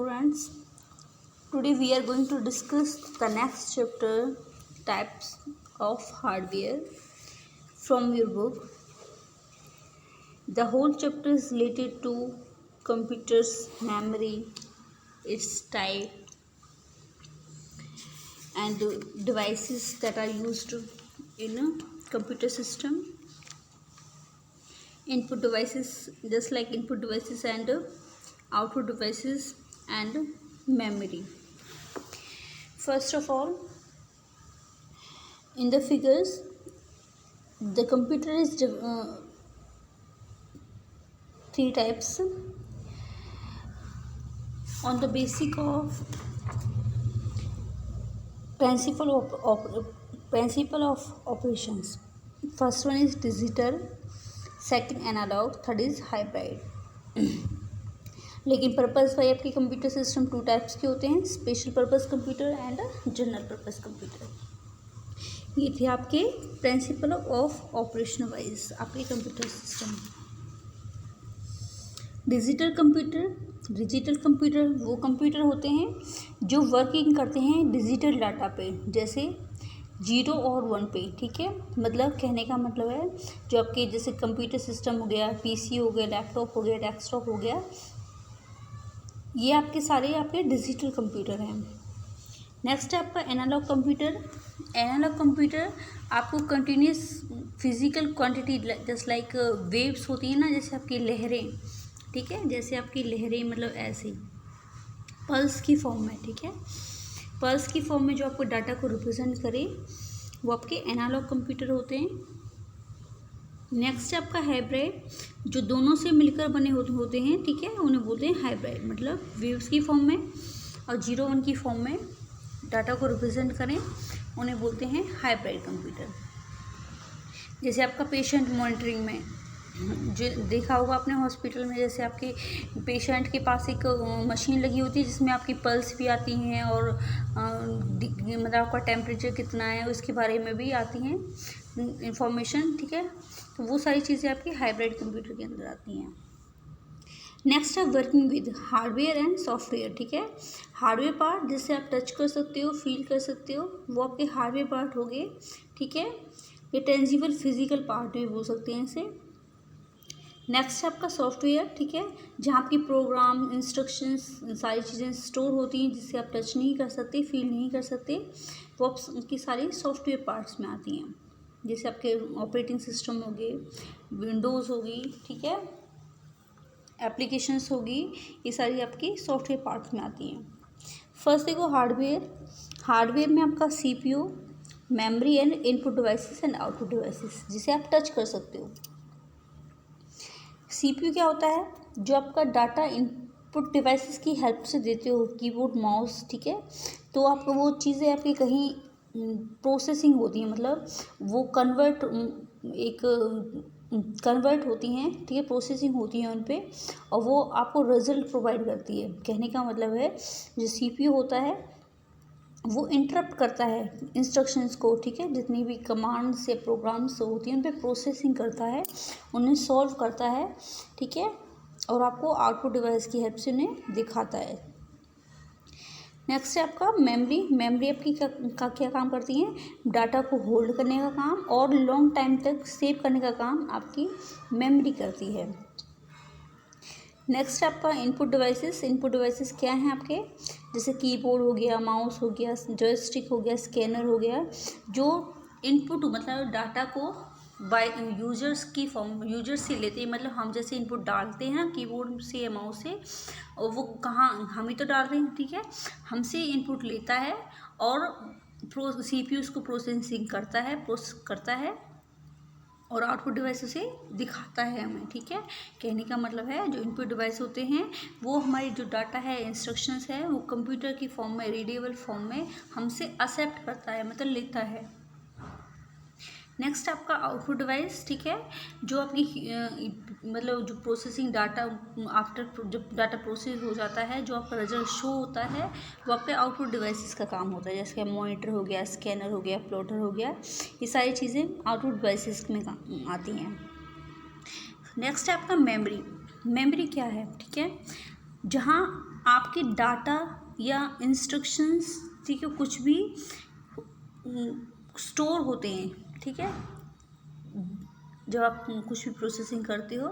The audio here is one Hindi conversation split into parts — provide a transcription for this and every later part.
students. Today we are going to discuss the next chapter, types of hardware, from your book. The whole chapter is related to computers, memory, its type, and devices that are used in a computer system. Input devices, just like input devices and output devices and memory. First of all, in the figures, the computer is three types on the basic of principle of operations. First one is digital, second analog, third is hybrid. लेकिन पर्पस वाइज आपके कंप्यूटर सिस्टम टू टाइप्स के होते हैं, special purpose computer and general purpose computer. ये थे आपके प्रिंसिपल ऑफ ऑपरेशन वाइज आपके कंप्यूटर सिस्टम। डिजिटल कंप्यूटर वो कंप्यूटर होते हैं जो वर्किंग करते हैं डिजिटल डाटा पे, जैसे 0 और 1 पे। ठीक है, मतलब कहने का मतलब है जो आपके जैसे कंप्यूटर सिस्टम हो गया, पीसी हो गया, लैपटॉप हो गया, डेस्कटॉप हो गया, ये आपके सारे आपके डिजिटल कंप्यूटर हैं। नेक्स्ट है आपका एनालॉग कंप्यूटर। एनालॉग कंप्यूटर आपको continuous physical quantity just like waves होती हैं ना, जैसे आपकी लहरें, ठीक है, जैसे आपकी लहरें मतलब ऐसे पल्स की फॉर्म में, ठीक है, पल्स की फॉर्म में जो आपको डाटा को रिप्रेजेंट करे वो आपके एनालॉग कंप्यूटर होते हैं। नेक्स्ट है आपका हाइब्रिड, जो दोनों से मिलकर बने होते हैं, ठीक है, उन्हें बोलते हैं हाइब्रिड, मतलब वेव्स की फॉर्म में और 0-1 की फॉर्म में डाटा को रिप्रेजेंट करें, उन्हें बोलते हैं हाइब्रिड कंप्यूटर। जैसे आपका पेशेंट मॉनिटरिंग में जो देखा होगा आपने हॉस्पिटल में, जैसे आपके पेशेंट के पास एक मशीन लगी होती है जिसमें आपकी पल्स भी आती हैं और मतलब आपका टेम्परेचर कितना है उसके बारे में भी आती हैं इंफॉर्मेशन, ठीक है, तो वो सारी चीज़ें आपकी हाइब्रिड कंप्यूटर के अंदर आती हैं। नेक्स्ट है working with hardware and software. ठीक है, हार्डवेयर पार्ट जिससे आप टच कर सकते हो, फील कर सकते हो, वो आपके हार्डवेयर पार्ट हो गए, ठीक है, ये टेंजिबल फिजिकल पार्ट भी बोल सकते हैं इसे। नेक्स्ट है आपका सॉफ्टवेयर, ठीक है, जहाँ आपकी प्रोग्राम, इंस्ट्रक्शंस, सारी चीज़ें स्टोर होती हैं जिससे आप टच नहीं कर सकते, फील नहीं कर सकते, वो आपकी सारी सॉफ्टवेयर पार्ट्स में आती हैं। जैसे आपके ऑपरेटिंग सिस्टम हो गए, विंडोज़ होगी, ठीक है, एप्लीकेशंस होगी, ये सारी आपकी सॉफ्टवेयर पार्ट्स में आती हैं। फर्स्ट देखो हार्डवेयर। हार्डवेयर में आपका CPU, memory and input devices and output devices, जिसे आप टच कर सकते हो। सीपीयू क्या होता है, जो आपका डाटा इनपुट डिवाइसेस की हेल्प से देते हो, कीबोर्ड, माउस, ठीक है, तो आपको वो चीज़ें आपकी कहीं प्रोसेसिंग होती है, मतलब वो कन्वर्ट होती हैं, ठीक है, प्रोसेसिंग होती है उन पे, और वो आपको रिजल्ट प्रोवाइड करती है। कहने का मतलब है जो सीपीयू होता है वो इंटरप्ट करता है इंस्ट्रक्शंस को, ठीक है, जितनी भी कमांड्स या प्रोग्राम्स होती हैं उन पे प्रोसेसिंग करता है, उन्हें सॉल्व करता है, ठीक है, और आपको आउटपुट डिवाइस की हेल्प से उन्हें दिखाता है। नेक्स्ट है आपका मेमोरी। मेमोरी आपकी क्या काम करती है, डाटा को होल्ड करने का काम और लॉन्ग टाइम तक सेव करने का काम आपकी मेमोरी करती है। नेक्स्ट आपका इनपुट डिवाइसेस। इनपुट डिवाइसेस क्या हैं आपके, जैसे कीबोर्ड हो गया, माउस हो गया, जॉयस्टिक हो गया, स्कैनर हो गया, जो इनपुट मतलब डाटा को बाय यूजर्स की फॉर्म, यूजर्स से लेते हैं, मतलब हम जैसे इनपुट डालते हैं कीबोर्ड से या माउस से, और वो कहाँ हम ही तो डाल रहे हैं, ठीक है, हमसे इनपुट लेता है और सीपीयू उसको प्रोसेसिंग करता है, प्रोसेस करता है और आउटपुट डिवाइस उसे दिखाता है हमें, ठीक है। कहने का मतलब है जो इनपुट डिवाइस होते हैं वो हमारी जो डाटा है, इंस्ट्रक्शंस है, वो कंप्यूटर की फॉर्म में, रीडेबल फॉर्म में हमसे एक्सेप्ट करता है, मतलब लेता है। नेक्स्ट आपका आउटपुट डिवाइस, ठीक है, जो आपकी मतलब जो प्रोसेसिंग डाटा आफ्टर जब डाटा प्रोसेस हो जाता है, जो आपका रिजल्ट शो होता है, वो आपके आउटपुट डिवाइसेस का काम होता है, जैसे मॉनिटर हो गया, स्कैनर हो गया, प्लॉटर हो गया, ये सारी चीज़ें आउटपुट डिवाइसेस में आती हैं। नेक्स्ट है आपका मेमोरी। मेमोरी क्या है, ठीक है, जहाँ आपके डाटा या इंस्ट्रक्शंस, ठीक है, कुछ भी स्टोर होते हैं, ठीक है, जब आप कुछ भी प्रोसेसिंग करते हो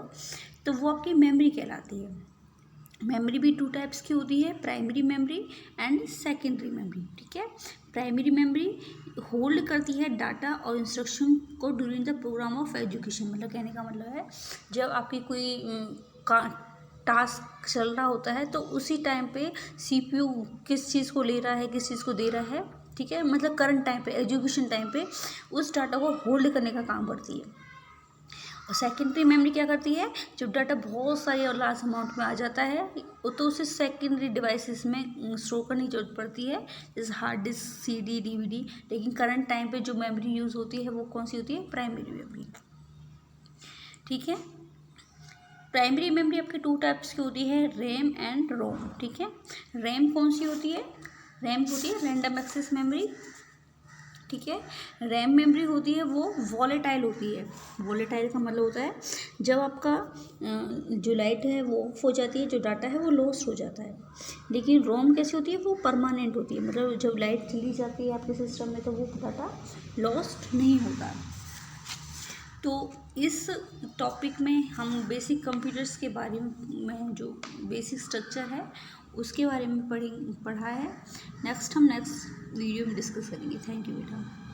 तो वो आपकी मेमोरी कहलाती है। मेमोरी भी 2 टाइप्स की होती है, primary memory and secondary memory, ठीक है। प्राइमरी मेमोरी होल्ड करती है डाटा और इंस्ट्रक्शन को during the programme of education, मतलब कहने का मतलब है जब आपकी कोई का टास्क चल रहा होता है तो उसी टाइम पे सीपीयू किस चीज़ को ले रहा है, किस चीज़ को दे रहा है, ठीक है, मतलब करंट टाइम पे, एजुकेशन टाइम पे उस डाटा को होल्ड करने का काम करती है। और सेकेंडरी मेमोरी क्या करती है, जब डाटा बहुत सारी और लार्ज अमाउंट में आ जाता है तो उसे सेकेंडरी डिवाइसेस में स्टोर करने की जरूरत पड़ती है, जैसे हार्ड डिस्क, सीडी, डीवीडी। लेकिन करंट टाइम पे जो मेमोरी यूज़ होती है वो कौन सी होती है, प्राइमरी मेमोरी, ठीक है। प्राइमरी मेमोरी आपके 2 टाइप्स की होती है, रैम एंड रोम, ठीक है। रैम कौन सी होती है, रैम होती है रैंडम एक्सेस मेमोरी, ठीक है। रैम मेमोरी होती है वो वॉलेटाइल होती है। वॉलेटाइल का मतलब होता है जब आपका जो लाइट है वो ऑफ हो जाती है, जो डाटा है वो लॉस्ट हो जाता है। लेकिन रोम कैसी होती है, वो परमानेंट होती है, मतलब जब लाइट चली जाती है आपके सिस्टम में तो वो डाटा लॉस्ट नहीं होता। तो इस टॉपिक में हम बेसिक कंप्यूटर्स के बारे में जो बेसिक स्ट्रक्चर है उसके बारे में पढ़ा है। नेक्स्ट हम नेक्स्ट वीडियो में डिस्कस करेंगे। थैंक यू बेटा।